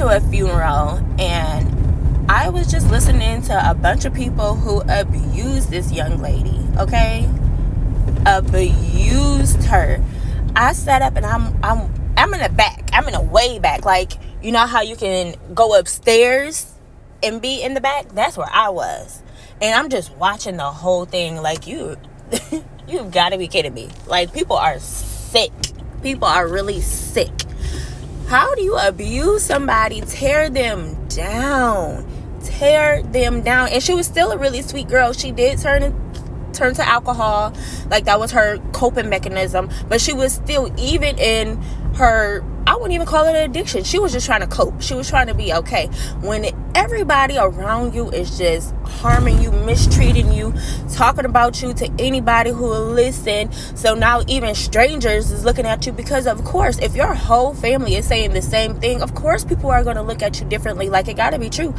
to a funeral, and I was just listening to a bunch of people who abused this young lady, okay? Abused her. I sat up and I'm in the back. I'm in the way back. Like, you know how you can go upstairs and be in the back? That's where I was. And I'm just watching the whole thing. Like, you've got to be kidding me. Like, people are sick. People are really sick. How do you abuse somebody? Tear them down. Tear them down. And she was still a really sweet girl. She did turn to alcohol. Like, that was her coping mechanism. But she was still, even in her, I wouldn't even call it an addiction. She was just trying to cope. She was trying to be okay. When everybody around you is just harming you, mistreating you, talking about you to anybody who will listen. So now even strangers is looking at you, because of course, if your whole family is saying the same thing, of course people are going to look at you differently. Like, it got to be true.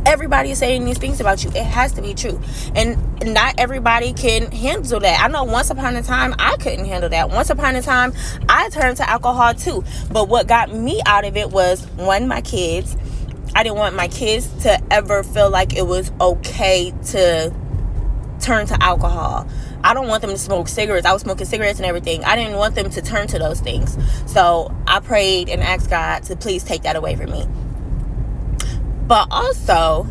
Everybody is saying these things about you. It has to be true. And not everybody can handle that. I know once upon a time I couldn't handle that. Once upon a time I turned to alcohol too. But what got me out of it was, one, my kids. I didn't want my kids to ever feel like it was okay to turn to alcohol. I don't want them to smoke cigarettes. I was smoking cigarettes and everything. I didn't want them to turn to those things. So I prayed and asked God to please take that away from me. But also,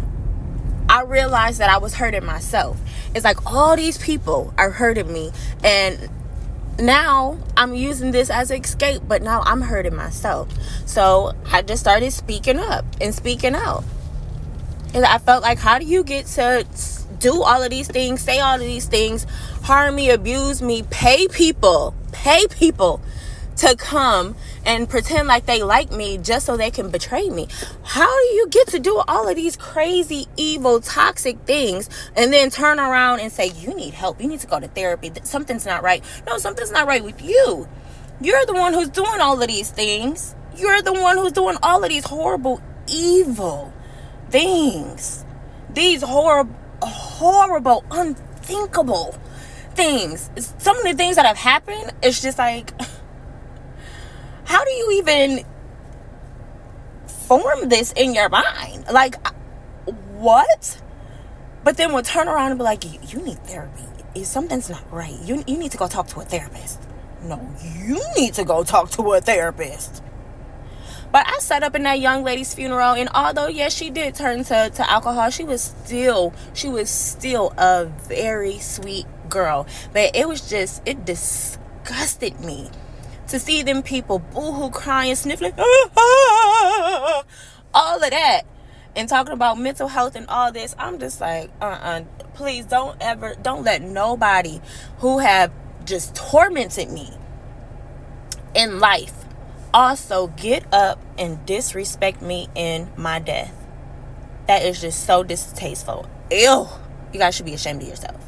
I realized that I was hurting myself. It's like all these people are hurting me, and now I'm using this as an escape, but now I'm hurting myself. So I just started speaking up and speaking out. And I felt like, how do you get to do all of these things, say all of these things, harm me, abuse me, pay people to come and pretend like they like me just so they can betray me? How do you get to do all of these crazy, evil, toxic things and then turn around and say, you need help, you need to go to therapy, something's not right? No, something's not right with you. You're the one who's doing all of these things. You're the one who's doing all of these horrible, evil things. These horrible, unthinkable things. Some of the things that have happened, it's just like, how do you even form this in your mind? Like, what? But then we'll turn around and be like, you need therapy. If something's not right, you need to go talk to a therapist. No, you need to go talk to a therapist. But I sat up in that young lady's funeral, and although, yes, she did turn to alcohol, she was still a very sweet girl. But it disgusted me to see them people boo-hoo, crying, sniffling, all of that, and talking about mental health and all this. I'm just like, please don't let nobody who have just tormented me in life also get up and disrespect me in my death. That is just so distasteful. Ew. You guys should be ashamed of yourself.